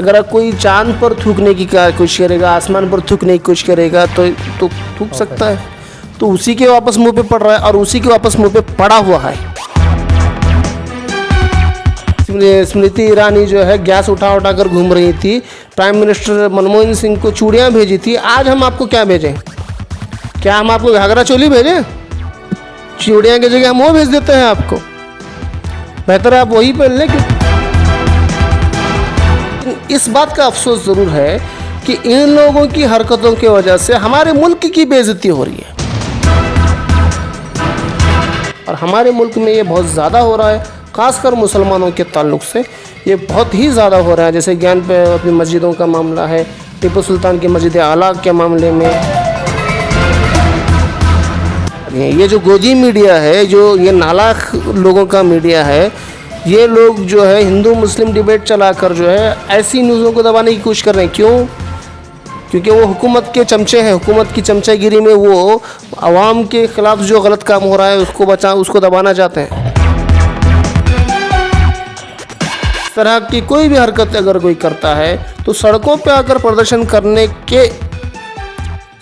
अगर कोई चांद पर थूकने की कोशिश करेगा, आसमान पर थूकने की कोशिश करेगा तो थूक सकता है। तो उसी के वापस मुंह पे पड़ रहा है और उसी के वापस मुंह पे पड़ा हुआ है। स्मृति ईरानी जो है गैस उठा कर घूम रही थी, प्राइम मिनिस्टर मनमोहन सिंह को चूड़ियाँ भेजी थी। आज हम आपको क्या भेजें? क्या हम आपको घाघरा चोली भेजें? चूड़ियाँ की जगह हम वो भेज देते हैं आपको। बेहतर है आप वही पहन लें। इस बात का अफसोस ज़रूर है कि इन लोगों की हरकतों की वजह से हमारे मुल्क की बेइज्जती हो रही है और हमारे मुल्क में ये बहुत ज़्यादा हो रहा है, ख़ासकर मुसलमानों के ताल्लुक से ये बहुत ही ज़्यादा हो रहा है। जैसे ज्ञान पे अपनी मस्जिदों का मामला है, टीपू सुल्तान की मस्जिद आला के मामले में, ये जो गोदी मीडिया है, जो ये नालायक लोगों का मीडिया है, ये लोग जो है हिंदू मुस्लिम डिबेट चलाकर जो है ऐसी न्यूज़ों को दबाने की कोशिश कर रहे हैं। क्यों? क्योंकि वो हुकूमत के चमचे हैं। हुकूमत की चमचागिरी में वो आवाम के ख़िलाफ़ जो गलत काम हो रहा है उसको दबाना चाहते हैं। इस तरह की कोई भी हरकत अगर कोई करता है तो सड़कों पे आकर प्रदर्शन करने के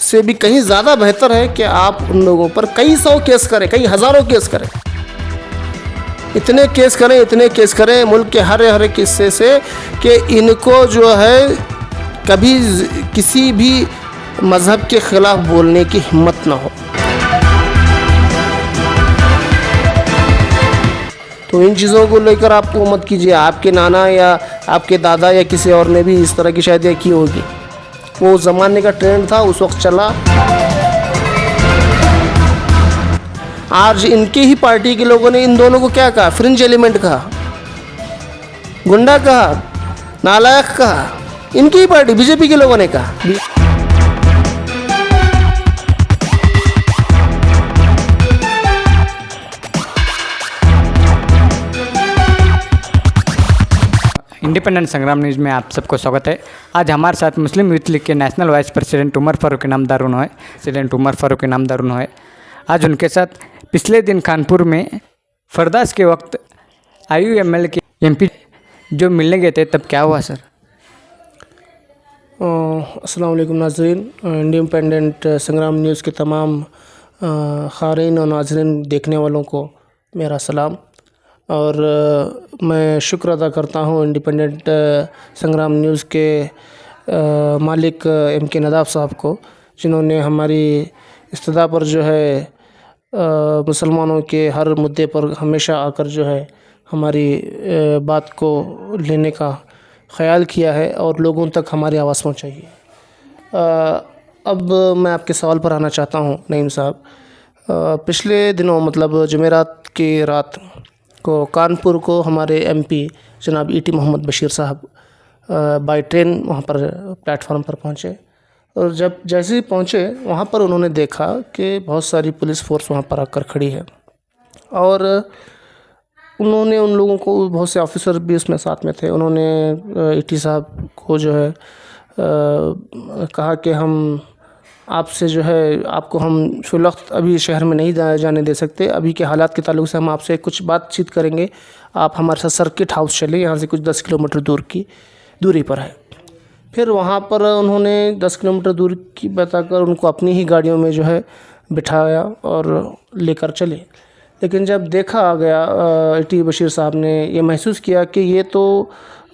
से भी कहीं ज़्यादा बेहतर है कि आप उन लोगों पर कई सौ केस करें, कई हज़ारों केस करें। इतने केस करें मुल्क के हर एक हिस्से से कि इनको जो है कभी किसी भी मज़हब के ख़िलाफ़ बोलने की हिम्मत ना हो। तो इन चीज़ों को लेकर आप वो मत कीजिए। आपके नाना या आपके दादा या किसी और ने भी इस तरह की शायद की होगी। वो ज़माने का ट्रेंड था, उस वक्त चला। आज इनकी ही पार्टी के लोगों ने इन दोनों को क्या कहा? फ्रिंज एलिमेंट कहा, गुंडा कहा, नालायक कहा। इनकी ही पार्टी बीजेपी के लोगों ने कहा। इंडिपेंडेंट संग्राम न्यूज़ में आप सबको स्वागत है। आज हमारे साथ मुस्लिम यूथ लीग के national vice president Umar Farooq नामदार है। आज उनके साथ पिछले दिन कानपुर में फरदास के वक्त IUML के MP जो मिलने गए थे, तब क्या हुआ सर? अस्सलाम वालेकुम नाज़रीन। इंडिपेंडेंट संग्राम न्यूज़ के तमाम ख़ारीन और नाज़रीन देखने वालों को मेरा सलाम और मैं शुक्र अदा करता हूँ इंडिपेंडेंट संग्राम न्यूज़ के मालिक MK नदाफ़ साहब को, जिन्होंने हमारी इस्तदा पर जो है मुसलमानों के हर मुद्दे पर हमेशा आकर जो है हमारी बात को लेने का ख़याल किया है और लोगों तक हमारी आवाज़ पहुँचाई है। अब मैं आपके सवाल पर आना चाहता हूँ नईम साहब। पिछले दिनों मतलब जुमेरात की रात को कानपुर को हमारे MP जनाब ET मोहम्मद बशीर साहब बाई ट्रेन वहाँ पर प्लेटफॉर्म पर पहुँचे और जैसे ही पहुँचे वहाँ पर उन्होंने देखा कि बहुत सारी पुलिस फ़ोर्स वहाँ पर आकर खड़ी है और उन्होंने उन लोगों को, बहुत से ऑफिसर भी उसमें साथ में थे, उन्होंने ET साहब को जो है कहा कि हम आपसे जो है आपको हम फिलवक्त अभी शहर में नहीं जाने दे सकते। अभी के हालात के ताल्लुक से हम आपसे कुछ बातचीत करेंगे। आप हमारे साथ सर्किट हाउस चले, यहाँ से कुछ 10 किलोमीटर दूरी पर है। फिर वहाँ पर उन्होंने 10 किलोमीटर दूर की बताकर उनको अपनी ही गाड़ियों में जो है बिठाया और लेकर चले। लेकिन जब देखा गया ET बशीर साहब ने ये महसूस किया कि ये तो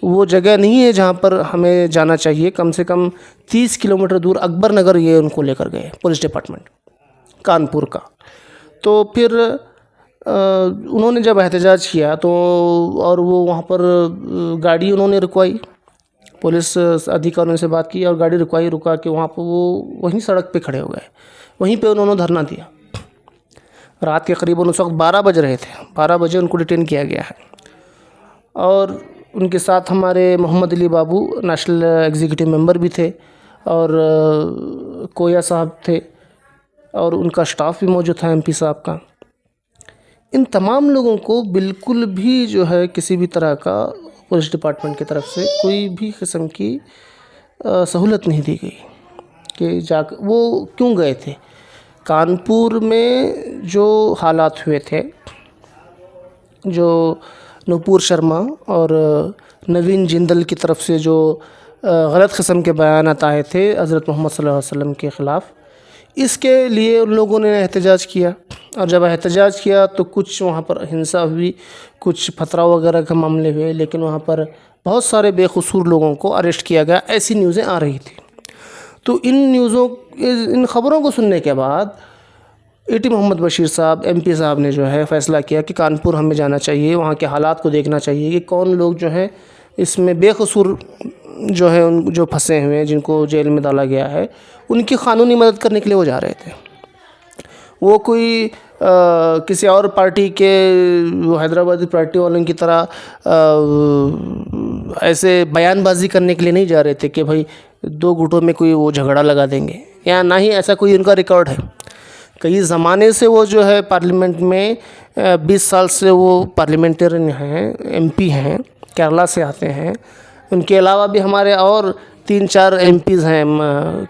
वो जगह नहीं है जहाँ पर हमें जाना चाहिए। कम से कम 30 किलोमीटर दूर अकबर नगर ये उनको लेकर गए, पुलिस डिपार्टमेंट कानपुर का। तो फिर उन्होंने जब एहतजाज किया तो और वो वहाँ पर गाड़ी उन्होंने रुकवाई, पुलिस अधिकारियों से बात की और गाड़ी रुका के वहाँ पर वो वहीं सड़क पे खड़े हो गए। वहीं पे उन्होंने धरना दिया। रात के करीबन उस वक्त 12 बज रहे थे, 12 बजे उनको डिटेन किया गया है और उनके साथ हमारे मोहम्मद अली बाबू नेशनल एग्जीक्यूटिव मेंबर भी थे और कोया साहब थे और उनका स्टाफ भी मौजूद था MP साहब का। इन तमाम लोगों को बिल्कुल भी जो है किसी भी तरह का पुलिस डिपार्टमेंट की तरफ से कोई भी किस्म की सहूलत नहीं दी गई कि जाकर वो क्यों गए थे। कानपुर में जो हालात हुए थे, जो नूपुर शर्मा और नवीन जिंदल की तरफ से जो गलत किस्म के बयानात आए थे हज़रत मोहम्मद सल्लल्लाहु अलैहि वसल्लम के ख़िलाफ़, इसके लिए उन लोगों ने एहतजाज किया। और जब एहतजाज किया तो कुछ वहाँ पर हिंसा हुई, कुछ पथराव वगैरह के मामले हुए, लेकिन वहाँ पर बहुत सारे बेकसूर लोगों को अरेस्ट किया गया, ऐसी न्यूज़ें आ रही थी। तो इन ख़बरों को सुनने के बाद एटी मोहम्मद बशीर साहब MP साहब ने जो है फ़ैसला किया कि कानपुर हमें जाना चाहिए, वहाँ के हालात को देखना चाहिए कि कौन लोग जो हैं इसमें बेकसूर जो है उन जो फंसे हुए हैं, जिनको जेल में डाला गया है, उनकी क़ानूनी मदद करने के लिए वो जा रहे थे। वो कोई किसी और पार्टी के हैदराबादी पार्टी वालों की तरह ऐसे बयानबाजी करने के लिए नहीं जा रहे थे कि भाई दो गुटों में कोई वो झगड़ा लगा देंगे, या ना ही ऐसा कोई उनका रिकॉर्ड है। कई ज़माने से वो जो है पार्लियामेंट में 20 साल से वो पार्लियामेंटेरियन हैं, MP हैं, केरला से आते हैं। उनके अलावा भी हमारे और 3-4 MPs हैं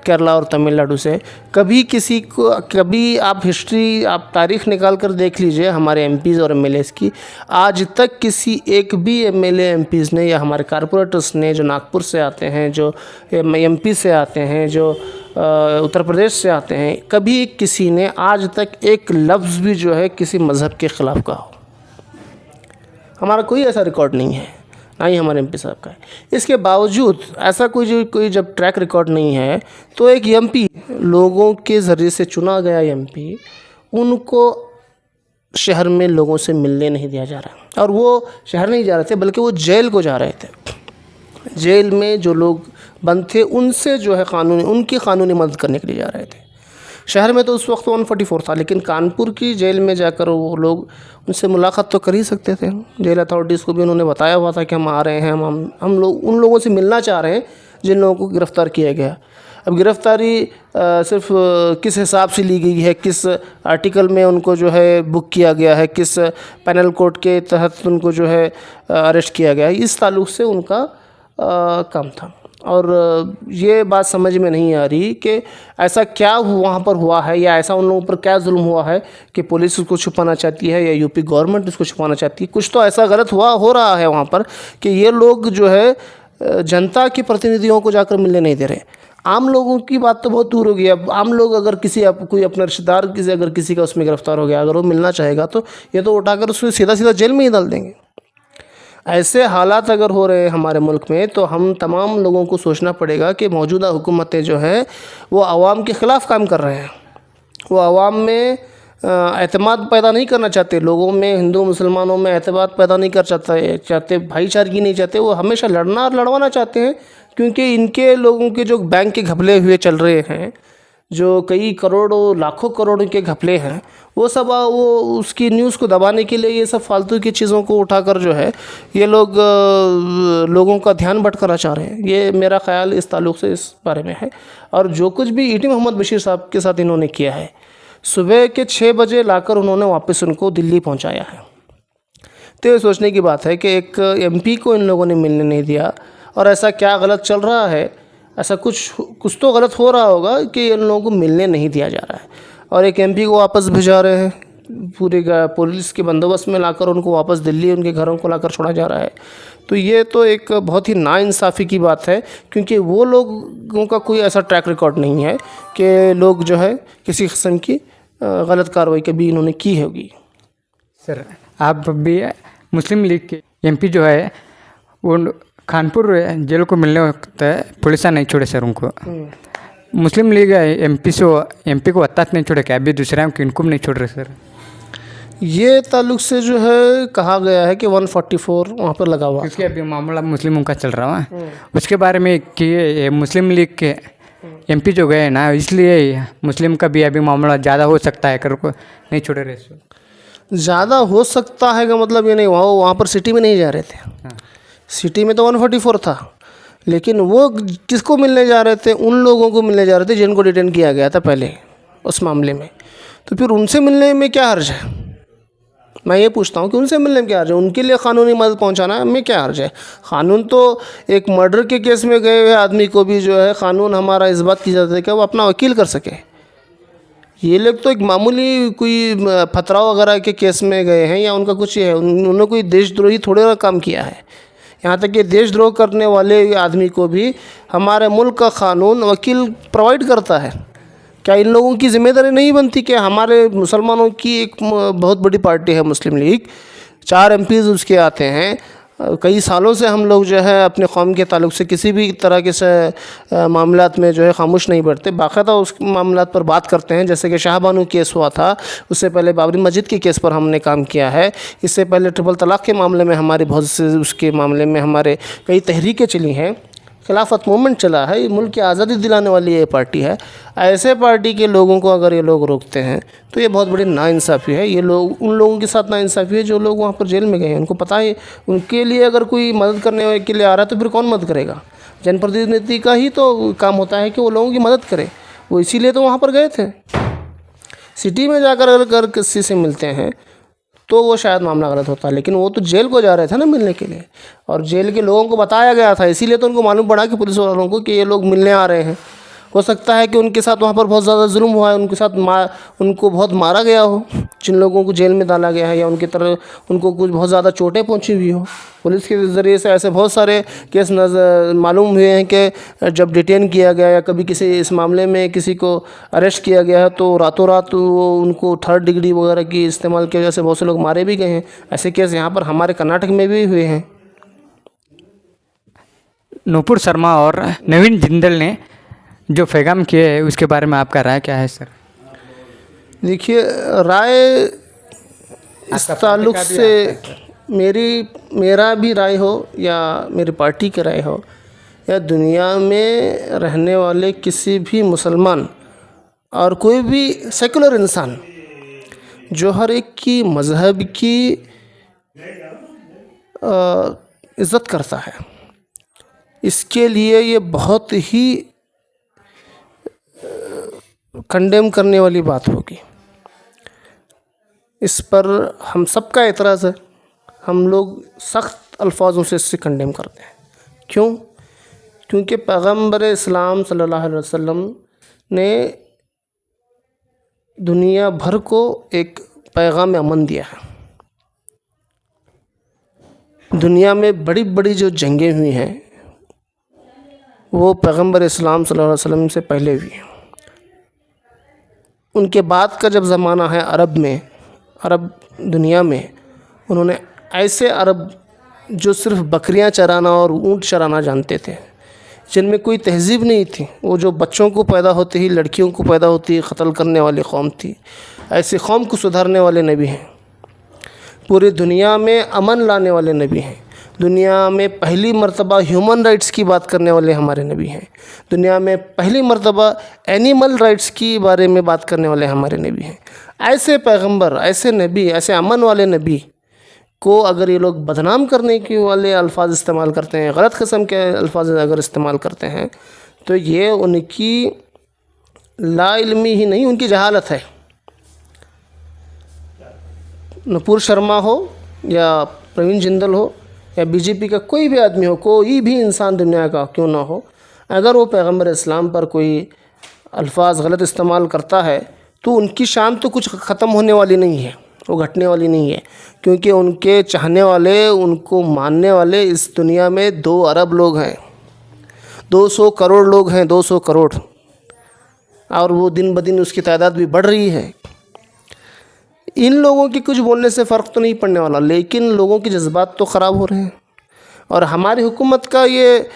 केरला और तमिलनाडु से। कभी आप हिस्ट्री, आप तारीख़ निकाल कर देख लीजिए हमारे MPs और MLAs की, आज तक किसी एक भी MLA MPs ने या हमारे कारपोरेटर्स ने जो नागपुर से आते हैं, जो MP से आते हैं, जो उत्तर प्रदेश से आते हैं, कभी किसी ने आज तक एक लफ्ज़ भी जो है किसी मज़हब के ख़िलाफ़ कहा हो। हमारा कोई ऐसा रिकॉर्ड नहीं है, ना ही हमारे MP साहब का है। इसके बावजूद ऐसा कोई जब ट्रैक रिकॉर्ड नहीं है, तो एक MP लोगों के ज़रिए से चुना गया MP, उनको शहर में लोगों से मिलने नहीं दिया जा रहा। और वो शहर नहीं जा रहे थे, बल्कि वो जेल को जा रहे थे। जेल में जो लोग बंद थे उनसे जो है उनकी क़ानूनी मदद करने के लिए जा रहे थे। शहर में तो उस वक्त 144 था, लेकिन कानपुर की जेल में जाकर वो लोग उनसे मुलाकात तो कर ही सकते थे। जेल अथॉरिटीज़ को भी उन्होंने बताया हुआ था कि हम आ रहे हैं, हम लोग उन लोगों से मिलना चाह रहे हैं जिन लोगों को गिरफ़्तार किया गया। अब गिरफ़्तारी सिर्फ किस हिसाब से ली गई है, किस आर्टिकल में उनको जो है बुक किया गया है, किस पैनल कोड के तहत उनको जो है अरेस्ट किया गया है, इस ताल्लुक़ से उनका काम था। और ये बात समझ में नहीं आ रही कि ऐसा क्या वहाँ पर हुआ है, या ऐसा उन लोगों पर क्या जुल्म हुआ है कि पुलिस उसको छुपाना चाहती है, या यूपी गवर्नमेंट उसको छुपाना चाहती है। कुछ तो ऐसा गलत हो रहा है वहाँ पर कि ये लोग जो है जनता के प्रतिनिधियों को जाकर मिलने नहीं दे रहे। आम लोगों की बात तो बहुत दूर हो गई। अब आम लोग अगर कोई अपना रिश्तेदार अगर किसी का उसमें गिरफ़्तार हो गया, अगर वो मिलना चाहेगा तो ये तो उठाकर उसको सीधा जेल में ही डाल देंगे। ऐसे हालात अगर हो रहे हैं हमारे मुल्क में, तो हम तमाम लोगों को सोचना पड़ेगा कि मौजूदा हुकूमतें जो है वो आवाम के ख़िलाफ़ काम कर रहे हैं। वो आवाम में एतमाद पैदा नहीं करना चाहते, लोगों में, हिंदू मुसलमानों में एतमाद पैदा नहीं कर चाहते, भाईचारगी नहीं चाहते। वो हमेशा लड़ना और लड़वाना चाहते हैं, क्योंकि इनके लोगों के जो बैंक के घपले हुए चल रहे हैं, जो कई करोड़ों लाखों करोड़ के घपले हैं, वो सब वो उसकी न्यूज़ को दबाने के लिए ये सब फालतू की चीज़ों को उठाकर जो है ये लोग लोगों का ध्यान भटकाना चाह रहे हैं। ये मेरा ख़्याल इस ताल्लुक़ से इस बारे में है। और जो कुछ भी एटी मोहम्मद बशीर साहब के साथ इन्होंने किया है, सुबह के 6 बजे लाकर उन्होंने वापस उनको दिल्ली पहुंचाया है। तो ये सोचने की बात है कि एक MP को इन लोगों ने मिलने नहीं दिया, और ऐसा क्या गलत चल रहा है, ऐसा कुछ तो गलत हो रहा होगा कि इन लोगों को मिलने नहीं दिया जा रहा है। और एक MP को वापस भिजा रहे हैं, पूरे पुलिस के बंदोबस्त में लाकर उनको वापस दिल्ली उनके घरों को लाकर छोड़ा जा रहा है। तो ये तो एक बहुत ही नाइंसाफ़ी की बात है, क्योंकि वो लोगों का कोई ऐसा ट्रैक रिकॉर्ड नहीं है कि लोग जो है किसी किस्म की गलत कार्रवाई कभी इन्होंने की होगी। सर, आप भी मुस्लिम लीग के MP जो है वो कानपुर जेल को मिलने वक्त पुलिस नहीं छोड़े सर उनको। मुस्लिम लीग MP को अत्तात नहीं छोड़े क्या? अभी दूसरे हम किनको नहीं छोड़ रहे सर? ये ताल्लुक़ से जो है कहा गया है कि 144 वहाँ पर लगा हुआ, क्योंकि अभी मामला मुस्लिमों का चल रहा है। उसके बारे में कि मुस्लिम लीग के MP जो गए ना, इसलिए मुस्लिम का भी अभी मामला ज़्यादा हो सकता है, कर को नहीं छोड़े रहे सर। ज़्यादा हो सकता है का मतलब ये नहीं, वहाँ पर सिटी में नहीं जा रहे थे। सिटी में तो 144 था, लेकिन वो किसको मिलने जा रहे थे? उन लोगों को मिलने जा रहे थे जिनको डिटेन किया गया था पहले उस मामले में। तो फिर उनसे मिलने में क्या हर्ज है? मैं ये पूछता हूँ कि उनसे मिलने में क्या हर्ज है? उनके लिए क़ानूनी मदद पहुँचाना में क्या हर्ज है? क़ानून तो एक मर्डर के केस में गए हुए आदमी को भी जो है क़ानून हमारा इस बात की जाती है कि वो अपना वकील कर सके। ये लोग तो एक मामूली कोई पथराव वगैरह के केस में गए हैं, या उनका कुछ है, उन्होंने कोई देशद्रोही थोड़े ना काम किया है। यहाँ तक कि देशद्रोह करने वाले आदमी को भी हमारे मुल्क का कानून वकील प्रोवाइड करता है। क्या इन लोगों की जिम्मेदारी नहीं बनती कि हमारे मुसलमानों की एक बहुत बड़ी पार्टी है मुस्लिम लीग, 4 MPs उसके आते हैं, कई सालों से हम लोग जो है अपने कौम के ताल्लुक से किसी भी तरह के मामलात में जो है खामोश नहीं बैठते, बाकायदा उस मामलात पर बात करते हैं। जैसे कि शाहबानू केस हुआ था, उससे पहले बाबरी मस्जिद के केस पर हमने काम किया है, इससे पहले ट्रिपल तलाक़ के मामले में हमारे बहुत से उसके मामले में हमारे कई तहरीकें चली हैं, खिलाफत मूवमेंट चला है। ये मुल्क की आज़ादी दिलाने वाली ये पार्टी है। ऐसे पार्टी के लोगों को अगर ये लोग रोकते हैं तो ये बहुत बड़ी नाइंसाफ़ी है। ये लोग उन लोगों के साथ नाइंसाफ़ी है जो लोग वहाँ पर जेल में गए हैं। उनको पता है उनके लिए अगर कोई मदद करने के लिए आ रहा है तो फिर कौन मदद करेगा? जनप्रतिनिधि का ही तो काम होता है कि वो लोगों की मदद करे। वो इसीलिए तो वहाँ पर गए थे। सिटी में जाकर अगर किसी से मिलते हैं तो वो शायद मामला गलत होता है, लेकिन वो तो जेल को जा रहे थे ना मिलने के लिए, और जेल के लोगों को बताया गया था, इसीलिए तो उनको मालूम पड़ा कि पुलिस वालों को कि ये लोग मिलने आ रहे हैं। हो सकता है कि उनके साथ वहाँ पर बहुत ज़्यादा जुल्म हुआ है, उनके साथ उनको बहुत मारा गया हो, जिन लोगों को जेल में डाला गया है, या उनकी तरह उनको कुछ बहुत ज़्यादा चोटें पहुँची हुई हो। पुलिस के ज़रिए से ऐसे बहुत सारे केस मालूम हुए हैं कि जब डिटेन किया गया या कभी किसी इस मामले में किसी को अरेस्ट किया गया है तो रातों रात वो उनको 3rd डिग्री वगैरह की इस्तेमाल की वजह से बहुत से लोग मारे भी गए हैं। ऐसे केस यहाँ पर हमारे कर्नाटक में भी हुए हैं। नूपुर शर्मा और नवीन जिंदल ने जो पैगाम किए है उसके बारे में आपका राय क्या है सर? देखिए, राय इस ताल्लुक़ से मेरा भी राय हो या मेरी पार्टी की राय हो या दुनिया में रहने वाले किसी भी मुसलमान और कोई भी सेकुलर इंसान जो हर एक की मज़हब की इज़्ज़त करता है, इसके लिए ये बहुत ही कंडेम करने वाली बात होगी। इस पर हम सबका एतराज़ है। हम लोग सख्त अल्फाजों से इससे कंडेम करते हैं। क्यों? क्योंकि पैगम्बर इस्लाम सल्लल्लाहु अलैहि वसल्लम ने दुनिया भर को एक पैगाम अमन दिया है। दुनिया में बड़ी बड़ी जो जंगें हुई हैं वो पैगम्बर इस्लाम सल्लल्लाहु अलैहि वसल्लम से पहले हुई हैं। उनके बाद का जब ज़माना है अरब दुनिया में, उन्होंने ऐसे अरब जो सिर्फ़ बकरियां चराना और ऊँट चराना जानते थे, जिनमें कोई तहज़ीब नहीं थी, वो जो बच्चों को पैदा होते ही लड़कियों को पैदा होती ही क़त्ल करने वाली कौम थी, ऐसी कौम को सुधारने वाले नबी हैं। पूरी दुनिया में अमन लाने वाले नबी हैं। दुनिया में पहली मर्तबा ह्यूमन राइट्स की बात करने वाले हमारे नबी हैं। दुनिया में पहली मर्तबा एनिमल राइट्स की बारे में बात करने वाले हमारे नबी हैं। ऐसे पैगंबर, ऐसे नबी, ऐसे अमन वाले नबी को अगर ये लोग बदनाम करने के वाले अल्फाज इस्तेमाल करते हैं, गलत किस्म के अल्फाज अगर इस्तेमाल करते हैं, तो ये उनकी लाइल्मी ही नहीं, उनकी जहालत है। नूपुर शर्मा हो या प्रवीण जिंदल हो या बीजेपी का कोई भी आदमी हो, कोई भी इंसान दुनिया का क्यों ना हो, अगर वो पैगम्बर इस्लाम पर कोई अल्फाज गलत इस्तेमाल करता है तो उनकी शान तो कुछ ख़त्म होने वाली नहीं है, वो घटने वाली नहीं है। क्योंकि उनके चाहने वाले, उनको मानने वाले इस दुनिया में 2 अरब लोग हैं, 200 करोड़ लोग हैं, 200 करोड़, और वो दिन ब दिन उसकी तादाद भी बढ़ रही है। इन लोगों के कुछ बोलने से फ़र्क तो नहीं पड़ने वाला, लेकिन लोगों के जज्बात तो ख़राब हो रहे हैं। और हमारी हुकूमत का ये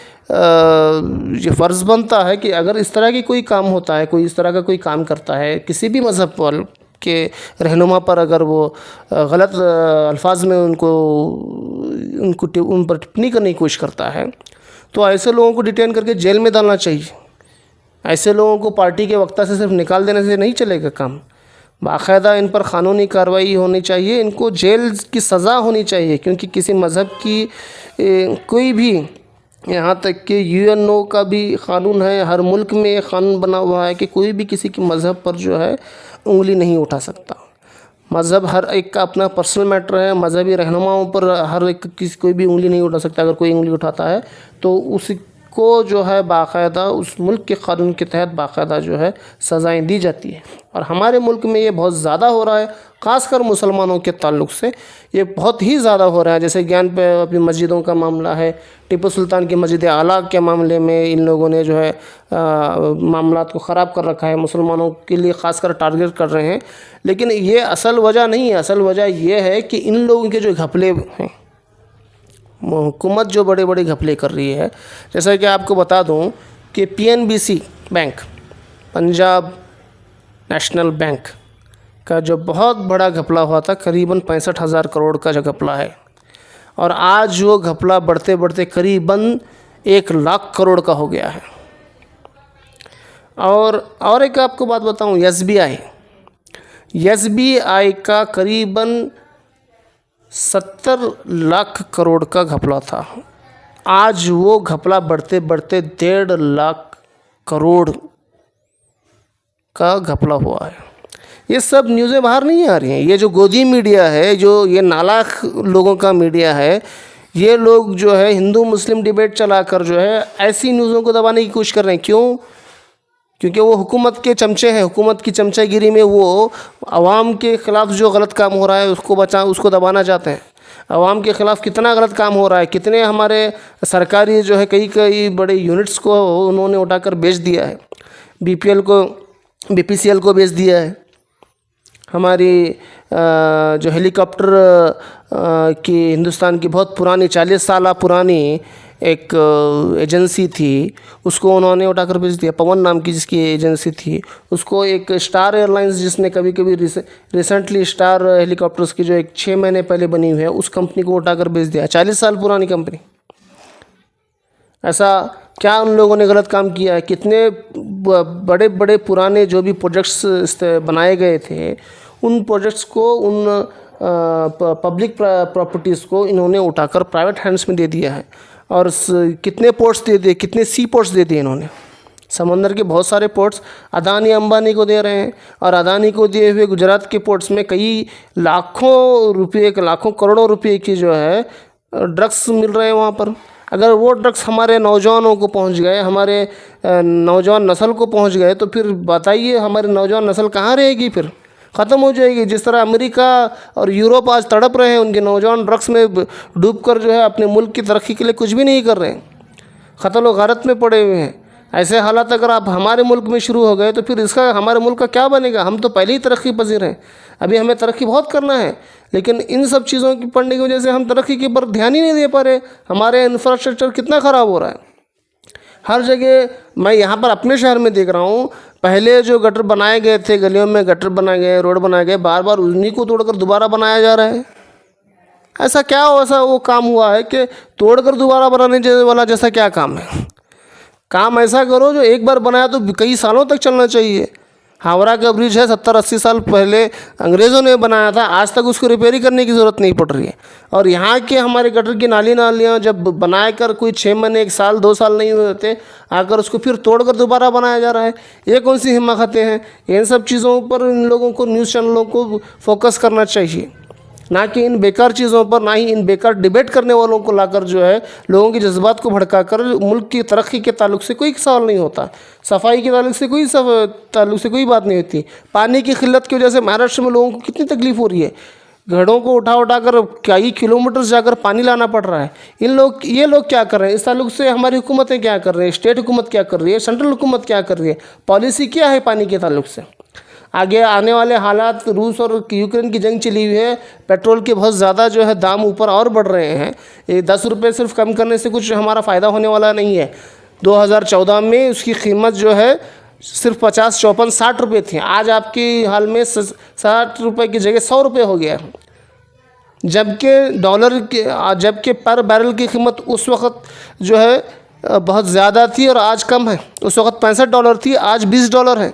फ़र्ज़ बनता है कि अगर इस तरह की कोई काम होता है, कोई इस तरह का कोई काम करता है, किसी भी मज़हब वाल के रहनुमा पर अगर वो गलत अल्फाज में उन पर टिप्पणी करने की कोशिश करता है, तो ऐसे लोगों को डिटेन करके जेल में डालना चाहिए। ऐसे लोगों को पार्टी के वक्ता से सिर्फ निकाल देने से नहीं चलेगा काम। बाकायदा इन पर क़ानूनी कार्रवाई होनी चाहिए, इनको जेल की सज़ा होनी चाहिए। क्योंकि किसी मज़हब की कोई भी, यहाँ तक कि UNO का भी क़ानून है, हर मुल्क में एक क़ानून बना हुआ है कि कोई भी किसी की मज़हब पर जो है उंगली नहीं उठा सकता। मज़हब हर एक का अपना पर्सनल मैटर है, मज़हबी रहनुमाओं पर हर एक किसी कोई भी उंगली नहीं उठा सकता। अगर कोई उंगली उठाता है तो को जो है बाकायदा उस मुल्क के कानून के तहत बाकायदा जो है सज़ाएँ दी जाती है। और हमारे मुल्क में ये बहुत ज़्यादा हो रहा है, ख़ासकर मुसलमानों के ताल्लुक़ से ये बहुत ही ज़्यादा हो रहा है। जैसे ज्ञान पे अभी मस्जिदों का मामला है, टिप्पू सुल्तान की मस्जिद आला के मामले में इन लोगों ने जो है मामलात को ख़राब कर रखा है, मुसलमानों के लिए ख़ासकर टारगेट कर रहे हैं। लेकिन ये असल वजह नहीं है, असल वजह ये है कि इन लोगों के जो घपले हैं, हुकूमत जो बड़े बड़े घपले कर रही है। जैसा कि आपको बता दूं कि PNBC bank, Punjab national bank का जो बहुत बड़ा घपला हुआ था, करीबन 65,000 करोड़ का जो घपला है, और आज वो घपला बढ़ते बढ़ते करीबन 1 लाख करोड़ का हो गया है। और एक आपको बात बताऊं, SBI का करीबन 70 लाख करोड़ का घपला था, आज वो घपला बढ़ते बढ़ते 1.5 लाख करोड़ का घपला हुआ है। ये सब न्यूज़ें बाहर नहीं आ रही हैं। ये जो गोदी मीडिया है, जो ये नालायक लोगों का मीडिया है, ये लोग जो है हिंदू मुस्लिम डिबेट चलाकर जो है ऐसी न्यूज़ों को दबाने की कोशिश कर रहे हैं। क्यों? क्योंकि वो हुकूमत के चमचे हैं। हुकूमत की चमचागिरी में वो आवाम के ख़िलाफ़ जो गलत काम हो रहा है उसको दबाना चाहते हैं। आवाम के ख़िलाफ़ कितना गलत काम हो रहा है, कितने हमारे सरकारी जो है कई बड़े यूनिट्स को उन्होंने उठाकर बेच दिया है, BPCL को बेच दिया है। हमारी जो हेलीकॉप्टर की हिंदुस्तान की बहुत पुरानी 40 साल पुरानी एक एजेंसी थी, उसको उन्होंने उठाकर बेच दिया। पवन नाम की जिसकी एजेंसी थी, उसको एक स्टार एयरलाइंस जिसने कभी रिसेंटली स्टार हेलीकॉप्टर्स की जो एक 6 महीने पहले बनी हुई है, उस कंपनी को उठाकर बेच दिया। 40 साल पुरानी कंपनी। ऐसा क्या उन लोगों ने गलत काम किया है? कितने बड़े बड़े पुराने जो भी प्रोजेक्ट्स बनाए गए थे, उन प्रोजेक्ट्स को, उन पब्लिक प्रॉपर्टीज़ को इन्होंने उठाकर प्राइवेट हैंड्स में दे दिया है। और कितने पोर्ट्स दे दिए, कितने सी पोर्ट्स दे दिए इन्होंने। समंदर के बहुत सारे पोर्ट्स अदानी अंबानी को दे रहे हैं, और अदानी को दिए हुए गुजरात के पोर्ट्स में कई लाखों रुपये, लाखों करोड़ों रुपये की जो है ड्रग्स मिल रहे हैं वहाँ पर। अगर वो ड्रग्स हमारे नौजवानों को पहुँच गए, हमारे नौजवान नस्ल को पहुँच गए, तो फिर बताइए हमारी नौजवान नस्ल कहाँ रहेगी? फिर ख़त्म हो जाएगी। जिस तरह अमेरिका और यूरोप आज तड़प रहे हैं, उनके नौजवान ड्रग्स में डूबकर जो है अपने मुल्क की तरक्की के लिए कुछ भी नहीं कर रहे हैं, क़त्ल व गारत में पड़े हुए हैं। ऐसे हालात अगर आप हमारे मुल्क में शुरू हो गए तो फिर इसका हमारे मुल्क का क्या बनेगा? हम तो पहले ही तरक्की पजीर हैं, अभी हमें तरक्की बहुत करना है, लेकिन इन सब चीज़ों की पढ़ने की वजह से हम तरक्की के ऊपर ध्यान ही नहीं दे पा रहे। हमारे इंफ्रास्ट्रक्चर कितना ख़राब हो रहा है हर जगह। मैं यहाँ पर अपने शहर में देख रहा हूँ, पहले जो गटर बनाए गए थे, गलियों में गटर बनाए गए, रोड बनाए गए, बार बार उन्हीं को तोड़कर दोबारा बनाया जा रहा है। ऐसा क्या वो काम हुआ है कि तोड़कर दोबारा बनाने वाला जैसा क्या काम है? काम ऐसा करो जो एक बार बनाया तो कई सालों तक चलना चाहिए। हावड़ा का ब्रिज है, 70-80 साल पहले अंग्रेज़ों ने बनाया था, आज तक उसको रिपेयरी करने की ज़रूरत नहीं पड़ रही है। और यहाँ के हमारे गटर की नालियाँ जब बनाए कर कोई 6 महीने, 1 साल, 2 साल नहीं हुए होते, आकर उसको फिर तोड़कर दोबारा बनाया जा रहा है। ये कौन सी हिम्मतें हैं? इन सब चीज़ों पर इन लोगों को, न्यूज़ चैनलों को फोकस करना चाहिए, ना कि इन बेकार चीज़ों पर, ना ही इन बेकार डिबेट करने वालों को लाकर जो है लोगों के जज्बात को भड़काकर मुल्क की तरक्की के ताल्लुक से कोई सवाल नहीं होता, सफाई के ताल्लुक से कोई बात नहीं होती। पानी की किल्लत की वजह से महाराष्ट्र में लोगों को कितनी तकलीफ़ हो रही है, घड़ों को उठा कर कई किलोमीटर जाकर पानी लाना पड़ रहा है। ये लोग क्या कर रहे हैं? इस ताल्लुक से हमारी हुकूमतें क्या कर रही है? स्टेट हुकूमत क्या कर रही है? सेंट्रल हुकूमत क्या कर रही है? पॉलिसी क्या है पानी के ताल्लुक से? आगे आने वाले हालात, रूस और यूक्रेन की जंग चली हुई है, पेट्रोल के बहुत ज़्यादा जो है दाम ऊपर और बढ़ रहे हैं। ये 10 रुपये सिर्फ कम करने से कुछ हमारा फ़ायदा होने वाला नहीं है। 2014 में उसकी कीमत जो है सिर्फ 50, 54, 60 रुपये थी, आज आपकी हाल में 60 रुपये की जगह 100 रुपये हो गया। जबकि पर बैरल की कीमत उस वक़्त जो है बहुत ज़्यादा थी और आज कम है। उस वक़्त $65 थी, आज $20 है।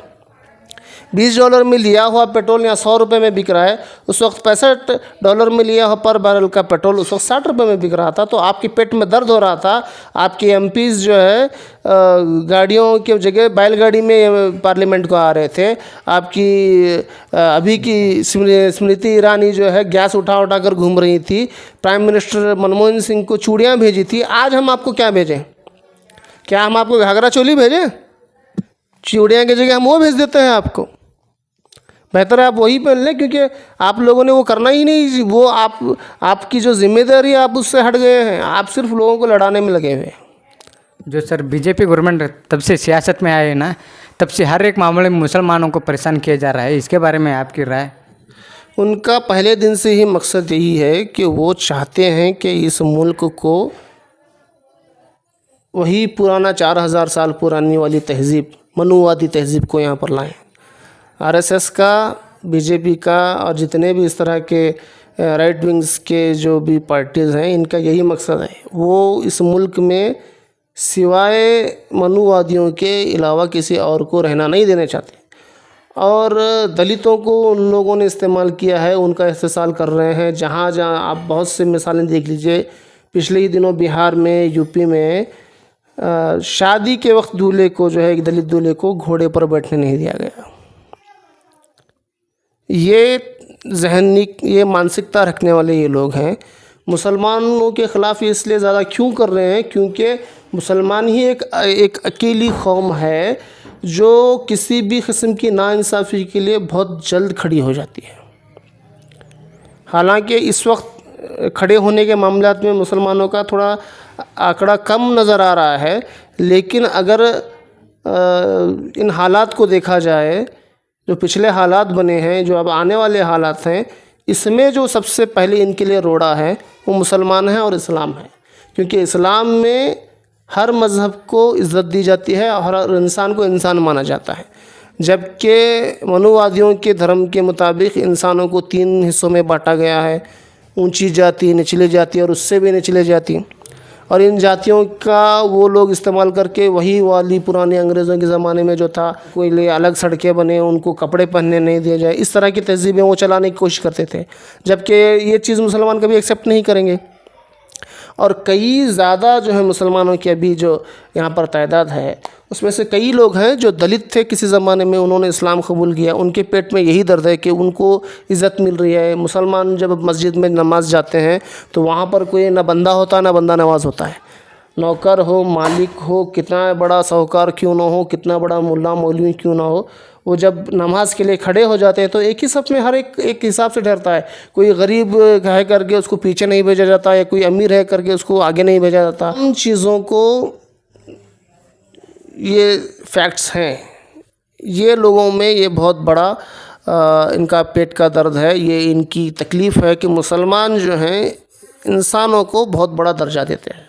$20 में लिया हुआ पेट्रोल यहाँ 100 रुपये में बिक रहा है, उस वक्त $65 में लिया हुआ पर बैरल का पेट्रोल उस वक्त 60 रुपये में बिक रहा था। तो आपके पेट में दर्द हो रहा था। आपके MPs जो है गाड़ियों की जगह बैलगाड़ी में पार्लियामेंट को आ रहे थे। आपकी अभी की स्मृति ईरानी जो है गैस उठा कर घूम रही थी। प्राइम मिनिस्टर मनमोहन सिंह को चूड़ियाँ भेजी थी। आज हम आपको क्या भेजें? क्या हम आपको घाघरा चोली भेजें? चूड़ियाँ की जगह हम वो भेज देते हैं आपको। बेहतर है आप वही पहन लें, क्योंकि आप लोगों ने वो करना ही नहीं। वो आपकी जो जिम्मेदारी है आप उससे हट गए हैं। आप सिर्फ लोगों को लड़ाने में लगे हुए हैं। जो सर बीजेपी गवर्नमेंट तब से सियासत में आए ना, तब से हर एक मामले में मुसलमानों को परेशान किया जा रहा है। इसके बारे में आपकी राय? उनका पहले दिन से ही मकसद यही है कि वो चाहते हैं कि इस मुल्क को वही पुराना 4000 साल पुरानी वाली तहज़ीब, मनुवादी तहज़ीब को यहाँ पर लाएं। आरएसएस का, बीजेपी का और जितने भी इस तरह के राइट विंग्स के जो भी पार्टीज़ हैं, इनका यही मकसद है। वो इस मुल्क में सिवाय मनुवादियों के अलावा किसी और को रहना नहीं देना चाहते। और दलितों को उन लोगों ने इस्तेमाल किया है, उनका इस्तेमाल कर रहे हैं। जहाँ जहाँ आप बहुत से मिसालें देख लीजिए। पिछले ही दिनों बिहार में, यूपी में शादी के वक्त दूल्हे को जो है, एक दलित दूल्हे को घोड़े पर बैठने नहीं दिया गया। ये मानसिकता रखने वाले ये लोग हैं। मुसलमानों के ख़िलाफ़ ये इसलिए ज़्यादा क्यों कर रहे हैं? क्योंकि मुसलमान ही एक अकेली कौम है जो किसी भी किस्म की नाइंसाफ़ी के लिए बहुत जल्द खड़ी हो जाती है। हालांकि इस वक्त खड़े होने के मामलात में मुसलमानों का थोड़ा आंकड़ा कम नज़र आ रहा है, लेकिन अगर इन हालात को देखा जाए, जो पिछले हालात बने हैं, जो अब आने वाले हालात हैं, इसमें जो सबसे पहले इनके लिए रोड़ा है वो मुसलमान है और इस्लाम है। क्योंकि इस्लाम में हर मज़हब को इज़्ज़त दी जाती है और हर इंसान को इंसान माना जाता है, जबकि मनुवादियों के धर्म के मुताबिक इंसानों को 3 हिस्सों में बांटा गया है, ऊंची जाति, निचली जाति और उससे भी निचली जाति। और इन जातियों का वो लोग इस्तेमाल करके वही वाली पुराने अंग्रेज़ों के ज़माने में जो था, कोई लिए अलग सड़कें बने, उनको कपड़े पहनने नहीं दिए जाए, इस तरह की तहज़ीबें वो चलाने की कोशिश करते थे, जबकि ये चीज़ मुसलमान कभी एक्सेप्ट नहीं करेंगे। और कई ज़्यादा जो है मुसलमानों की अभी जो यहाँ पर तादाद है, उसमें से कई लोग हैं जो दलित थे किसी ज़माने में, उन्होंने इस्लाम कबूल किया। उनके पेट में यही दर्द है कि उनको इज़्ज़त मिल रही है। मुसलमान जब मस्जिद में नमाज़ जाते हैं तो वहाँ पर कोई ना बंदा होता ना बंदा नवाज होता है। नौकर हो, मालिक हो, कितना बड़ा साहूकार क्यों ना हो, कितना बड़ा मुल्ला मौलवी क्यों ना हो, वो जब नमाज के लिए खड़े हो जाते हैं तो एक ही सफ़ में हर एक हिसाब से ठहरता है। कोई गरीब है करके उसको पीछे नहीं भेजा जाता, या कोई अमीर है करके उसको आगे नहीं भेजा जाता। उन चीज़ों को, ये फैक्ट्स हैं, ये लोगों में ये बहुत बड़ा इनका पेट का दर्द है, ये इनकी तकलीफ़ है कि मुसलमान जो हैं इंसानों को बहुत बड़ा दर्जा देते हैं।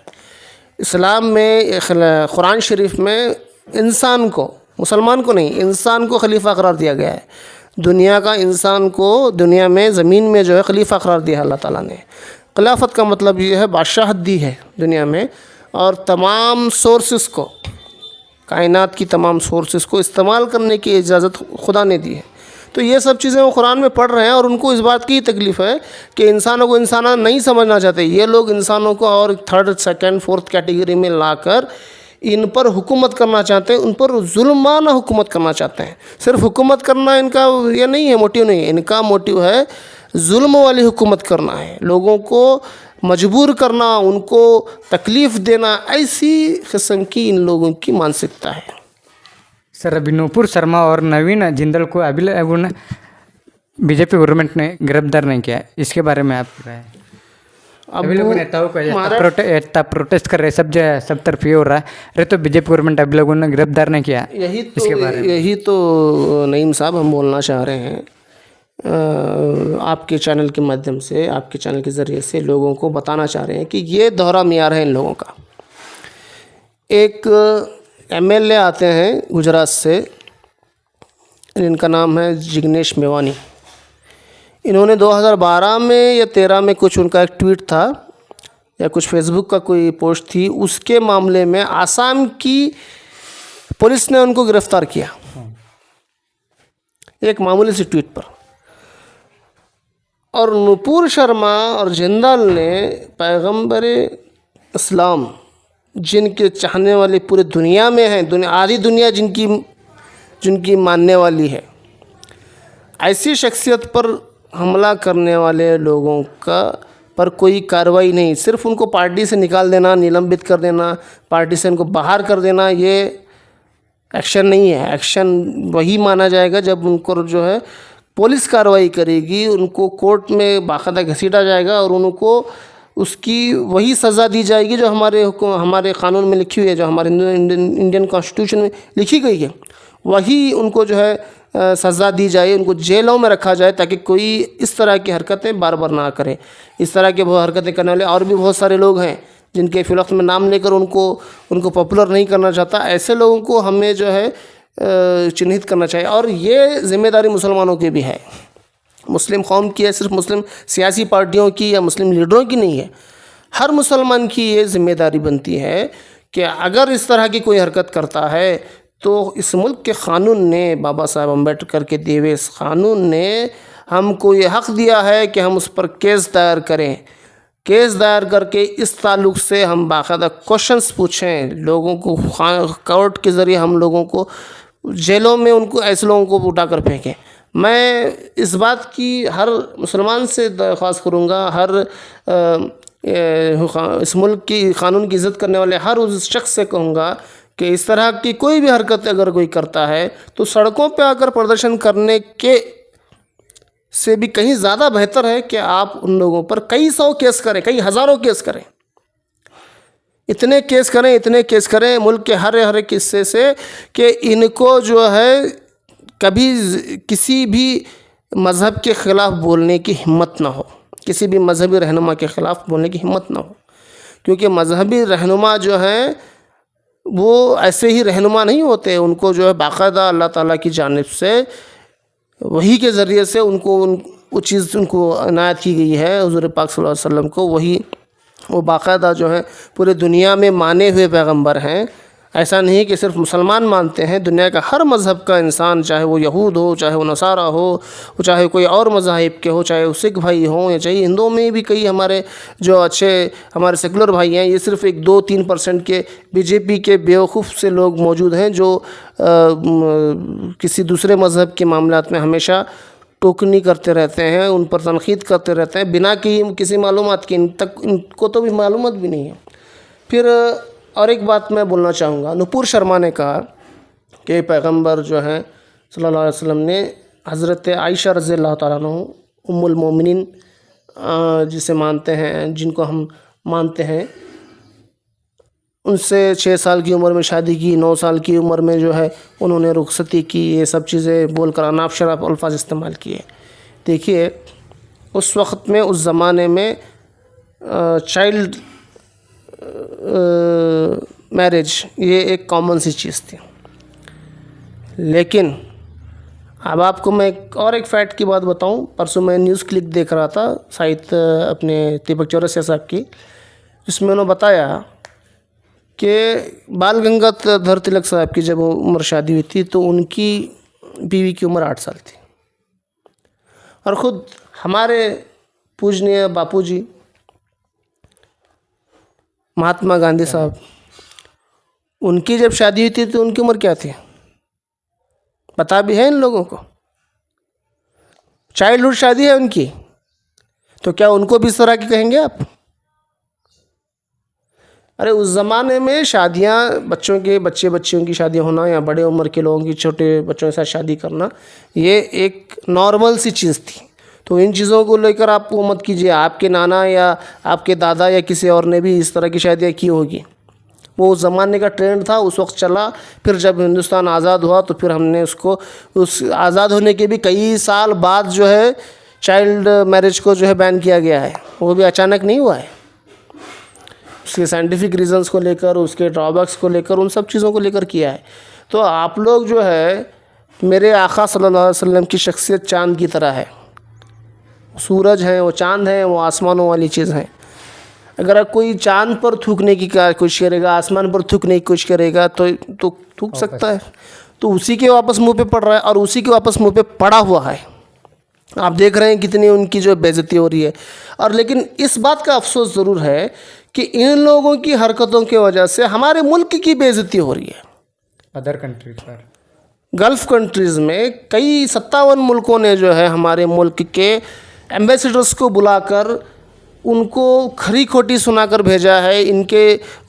इस्लाम में, कुरान शरीफ में इंसान को, मुसलमान को नहीं, इंसान को खलीफा करार दिया गया है। दुनिया का इंसान को दुनिया में, ज़मीन में जो है खलीफा करार दिया है अल्लाह ताला ने। खिलाफत का मतलब ये है बादशाहत दी है दुनिया में, और तमाम सोर्सेस को, कायनात की तमाम सोर्सेस को इस्तेमाल करने की इजाज़त खुदा ने दी है। तो ये सब चीज़ें वो कुरान में पढ़ रहे हैं और उनको इस बात की तकलीफ़ है कि इंसानों को इंसान नहीं समझना चाहते। ये लोग इंसानों को और 3rd, 2nd, 4th कैटेगरी में लाकर इन पर हुकूमत करना चाहते हैं, उन पर जुल्माना हुकूमत करना चाहते हैं। सिर्फ हुकूमत करना इनका ये नहीं है, मोटिव नहीं है। इनका मोटिव है जुल्म वाली हुकूमत करना है, लोगों को मजबूर करना, उनको तकलीफ़ देना। ऐसी किस्म की इन लोगों की मानसिकता है। सर, अभी नूपुर शर्मा और नवीन जिंदल को अभी बीजेपी गवर्नमेंट ने गिरफ्तार नहीं किया, इसके बारे में आप राय? अभी लोगों नेताओं को प्रोटेस्ट कर रहे, सब तरफ ये हो रहा है। अरे तो बीजेपी गवर्नमेंट अभी लोगों ने गिरफ्तार नहीं किया, यही तो नईम साहब हम बोलना चाह रहे हैं, आपके चैनल के माध्यम से, आपके चैनल के ज़रिए से लोगों को बताना चाह रहे हैं कि ये दोहरा मियार है इन लोगों का। एक एमएलए आते हैं गुजरात से, इनका नाम है जिग्नेश मेवानी। इन्होंने 2012 में या 13 में कुछ उनका एक ट्वीट था या कुछ फेसबुक का कोई पोस्ट थी, उसके मामले में आसाम की पुलिस ने उनको गिरफ्तार किया, एक मामूली सी ट्वीट पर। और नूपुर शर्मा और जिंदाल ने पैगंबर इस्लाम, जिनके चाहने वाले पूरे दुनिया में हैं, आधी दुनिया जिनकी मानने वाली है, ऐसी शख्सियत पर हमला करने वाले लोगों का पर कोई कार्रवाई नहीं, सिर्फ उनको पार्टी से निकाल देना, निलंबित कर देना, पार्टी से उनको बाहर कर देना, ये एक्शन नहीं है। एक्शन वही माना जाएगा जब उनको जो है पुलिस कार्रवाई करेगी, उनको कोर्ट में बाकायदा घसीटा जाएगा और उनको उसकी वही सज़ा दी जाएगी जो हमारे क़ानून में लिखी हुई है, जो हमारे इंडियन कॉन्स्टिट्यूशन में लिखी गई है, वही उनको जो है सज़ा दी जाए, उनको जेलों में रखा जाए ताकि कोई इस तरह की हरकतें बार बार ना करे। इस तरह के बहुत हरकतें करने वाले और भी बहुत सारे लोग हैं जिनके फ़िलवक्त में नाम लेकर उनको पॉपुलर नहीं करना चाहता। ऐसे लोगों को हमें जो है चिन्हित करना चाहिए और ये ज़िम्मेदारी मुसलमानों की भी है, मुस्लिम कौम की है, सिर्फ मुस्लिम सियासी पार्टियों की या मुस्लिम लीडरों की नहीं है। हर मुसलमान की ये ज़िम्मेदारी बनती है कि अगर इस तरह की कोई हरकत करता है तो इस मुल्क के क़ानून ने, बाबा साहब अम्बेडकर के दिए हुए इस क़ानून ने हमको ये हक़ दिया है कि हम उस पर केस दायर करें। केस दायर करके इस ताल्लुक़ से हम बाकायदा क्वेश्चंस पूछें, लोगों को कोर्ट के ज़रिए हम लोगों को जेलों में उनको ऐसे लोगों को उठा कर फेंकें। मैं इस बात की हर मुसलमान से दरख्वास्त करूँगा, हर इस मुल्क की क़ानून की इज़्ज़त करने वाले हर उस शख्स से कहूँगा कि इस तरह की कोई भी हरकत अगर कोई करता है तो सड़कों पे आकर प्रदर्शन करने के से भी कहीं ज़्यादा बेहतर है कि आप उन लोगों पर कई सौ केस करें, कई हज़ारों केस करें, इतने केस करें मुल्क के हर एक हिस्से से कि इनको जो है कभी किसी भी मज़हब के ख़िलाफ़ बोलने की हिम्मत ना हो, किसी भी मज़हबी रहनुमा के ख़िलाफ़ बोलने की हिम्मत ना हो। क्योंकि मज़हबी रहनुमा जो हैं वो ऐसे ही रहनुमा नहीं होते, उनको जो है बाकायदा अल्लाह ताला की जानिब से वही के ज़रिए से वो चीज़ उनको इनायत की गई है। हुज़ूर पाक सल्लल्लाहु अलैहि वसल्लम को वो बाकायदा जो है पूरे दुनिया में माने हुए पैगंबर हैं। ऐसा नहीं कि सिर्फ मुसलमान मानते हैं, दुनिया का हर मज़हब का इंसान, चाहे वो यहूद हो, चाहे वो नसारा हो, चाहे कोई और मज़ाहिब के हो, चाहे वो सिख भाई हों या चाहे हिंदुओं में भी कई हमारे जो अच्छे हमारे सेकुलर भाई हैं, ये सिर्फ 1-2-3% के बीजेपी के बेवकूफ़ से लोग मौजूद हैं जो किसी दूसरे मज़हब के मामलात में हमेशा टोकनी करते रहते हैं, उन पर तनक़ीद करते रहते हैं बिना किसी मालूमात के। इनको तो भी मालूमात भी नहीं है। फिर और एक बात मैं बोलना चाहूँगा, नूपुर शर्मा ने कहा कि पैगंबर जो हैं सल्लल्लाहु अलैहि वसल्लम ने हज़रत आयशा रज़ियल्लाहु तआला अन्हा उम्मुल मोमिनीन जिसे मानते हैं, जिनको हम मानते हैं, उनसे 6 साल की उम्र में शादी की, 9 साल की उम्र में जो है उन्होंने रुखसती की, ये सब चीज़ें बोलकर अनाप शनाप अल्फाज इस्तेमाल किए। देखिए उस वक़्त में, उस ज़माने में चाइल्ड मैरिज ये एक कॉमन सी चीज़ थी। लेकिन अब आपको मैं एक फैक्ट की बात बताऊं। परसों मैं न्यूज़ क्लिप देख रहा था शायद अपने दीपक चौरसिया साहब की, जिसमें उन्होंने बताया कि बाल गंगाधर तिलक साहब की जब उम्र शादी हुई थी तो उनकी बीवी की उम्र 8 साल थी। और ख़ुद हमारे पूजनीय बापूजी महात्मा गांधी साहब, उनकी जब शादी हुई थी तो उनकी उम्र क्या थी पता भी है इन लोगों को? चाइल्डहुड शादी है उनकी, तो क्या उनको भी इस तरह की कहेंगे आप? अरे उस ज़माने में शादियां, बच्चियों की शादी होना या बड़े उम्र के लोगों की छोटे बच्चों के साथ शादी करना, ये एक नॉर्मल सी चीज़ थी। तो इन चीज़ों को लेकर आप वो मत कीजिए। आपके नाना या आपके दादा या किसी और ने भी इस तरह की शादियाँ की होगी, वो उस ज़माने का ट्रेंड था, उस वक्त चला। फिर जब हिंदुस्तान आज़ाद हुआ तो फिर हमने उसको, उस आज़ाद होने के भी कई साल बाद जो है चाइल्ड मैरिज को जो है बैन किया गया है। वो भी अचानक नहीं हुआ है, उसके साइंटिफिक रीज़न्स को लेकर, उसके ड्रॉबैक्स को लेकर, उन सब चीज़ों को लेकर किया है। तो आप लोग जो है, मेरे आका सल्लल्लाहु अलैहि वसल्लम की शख्सियत चाँद की तरह है। सूरज है, वो चाँद है, वो आसमानों वाली चीज़ है। अगर कोई चाँद पर थूकने की कोशिश करेगा, आसमान पर थूकने की कोशिश करेगा तो थूक सकता है, तो उसी के वापस मुंह पे पड़ रहा है और उसी के वापस मुंह पे पड़ा हुआ है। आप देख रहे हैं कितनी उनकी जो बेइज्जती हो रही है। और लेकिन इस बात का अफसोस ज़रूर है कि इन लोगों की हरकतों की वजह से हमारे मुल्क की बेइज्जती हो रही है। अदर कंट्रीज पर, गल्फ़ कंट्रीज़ में कई 57 मुल्कों ने जो है हमारे मुल्क के एम्बेसडर्स को बुलाकर उनको खरी खोटी सुनाकर भेजा है,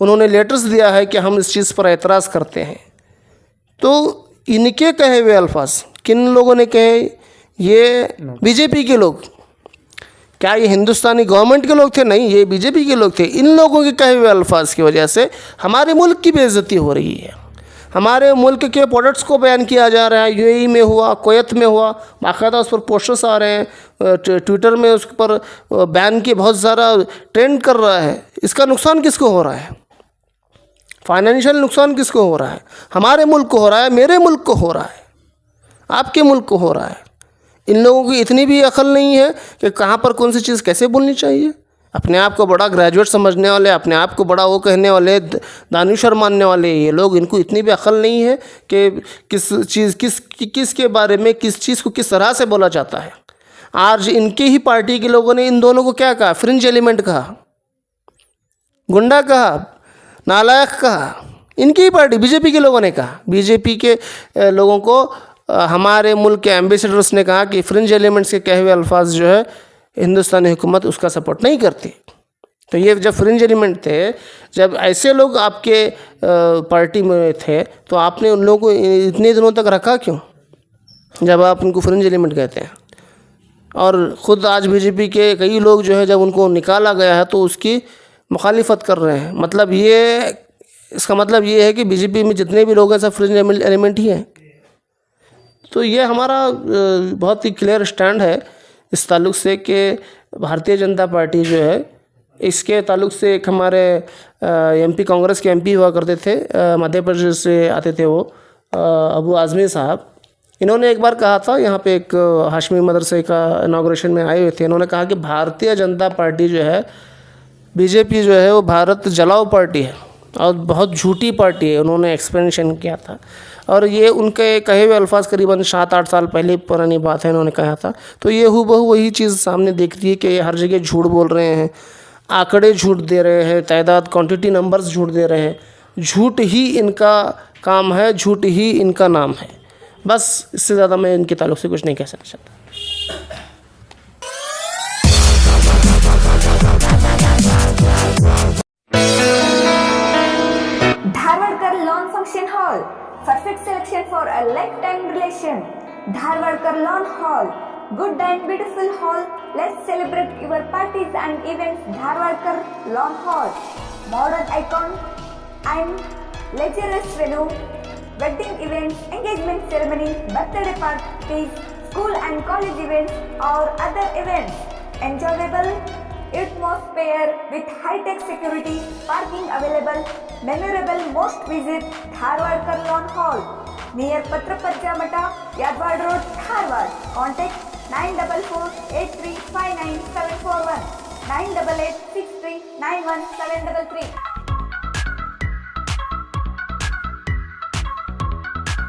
उन्होंने लेटर्स दिया है कि हम इस चीज़ पर एतराज़ करते हैं। तो इनके कहे हुए अल्फाज किन लोगों ने कहे? ये बीजेपी के लोग। क्या ये हिंदुस्तानी गवर्नमेंट के लोग थे? नहीं, ये बीजेपी के लोग थे। इन लोगों के कहे हुए अल्फाज की वजह से हमारे मुल्क की बेइज्जती हो रही है। हमारे मुल्क के प्रोडक्ट्स को बयान किया जा रहा है। यूएई में हुआ, कुवैत में हुआ, बाकायदा उस पर पोस्टर्स आ रहे हैं, ट्विटर में उस पर बैन की बहुत ज़्यादा ट्रेंड कर रहा है। इसका नुकसान किसको हो रहा है? फाइनेंशियल नुकसान किसको हो रहा है? हमारे मुल्क को हो रहा है, मेरे मुल्क को हो रहा है, आपके मुल्क को हो रहा है। इन लोगों की इतनी भी अकल नहीं है कि कहाँ पर कौन सी चीज़ कैसे बोलनी चाहिए। अपने आप को बड़ा ग्रेजुएट समझने वाले, अपने आप को बड़ा वो कहने वाले, दानिशर मानने वाले ये लोग, इनको इतनी भी अकल नहीं है कि किस के बारे में, किस चीज़ को किस तरह से बोला जाता है। आज इनके ही पार्टी के लोगों ने इन दोनों को क्या कहा? फ्रिंज एलिमेंट कहा, गुंडा कहा, नालायक कहा। इनकी ही पार्टी बीजेपी के लोगों ने कहा। बीजेपी के लोगों को हमारे मुल्क के एम्बेसडर्स ने कहा कि फ्रिंज एलिमेंट्स के कहे हुए अल्फाज जो है हिंदुस्तानी हुकूमत उसका सपोर्ट नहीं करती। तो ये जब फ्रिंज एलिमेंट थे, जब ऐसे लोग आपके पार्टी में थे, तो आपने उन लोगों को इतने दिनों तक रखा क्यों, जब आप उनको फ्रिंज एलिमेंट कहते हैं? और ख़ुद आज बीजेपी के कई लोग जो है जब उनको निकाला गया है तो उसकी मुखालिफत कर रहे हैं। मतलब इसका मतलब ये है कि बीजेपी में जितने भी लोग हैं सब फ्रिंज एलिमेंट ही हैं। तो ये हमारा बहुत ही क्लियर स्टैंड है इस ताल्लुक़ से कि भारतीय जनता पार्टी जो है, इसके ताल्लुक़ से एक हमारे एमपी कांग्रेस के एमपी हुआ करते थे, मध्य प्रदेश से आते थे वो, अबू आज़मी साहब। इन्होंने एक बार कहा था, यहाँ पे एक हाशमी मदरसे का इनाग्रेशन में आए हुए थे, इन्होंने कहा कि भारतीय जनता पार्टी जो है, बीजेपी जो है वो भारत जलाओ पार्टी है और बहुत झूठी पार्टी है। उन्होंने एक्सप्लेनेशन किया था और ये उनके कहे हुए अल्फाज करीबन 7-8 साल पहले पुरानी बात है, इन्होंने कहा था। तो ये हूबहू वही चीज़ सामने दिख रही है कि ये हर जगह झूठ बोल रहे हैं, आंकड़े झूठ दे रहे हैं, तादाद क्वांटिटी नंबर्स झूठ दे रहे हैं। झूठ ही इनका काम है, झूठ ही इनका नाम है। बस इससे ज़्यादा मैं इनके ताल्लुक़ से कुछ नहीं कह सकता। Dharwadkar Lawn Function Hall, perfect selection for a lifetime relation. Dharwadkar Lawn Hall, good and beautiful hall. Let's celebrate your parties and events. Dharwadkar Lawn Hall, modern icon and luxurious venue, wedding events, engagement ceremony, birthday parties, school and college events or other events. Enjoyable atmosphere with high-tech security, parking available, memorable most visit Dharwadkar Lawn Hall near Patrapajja Mata, Yadwad Road, Dharwad. Contact 944-8359-741, 988-6391-733.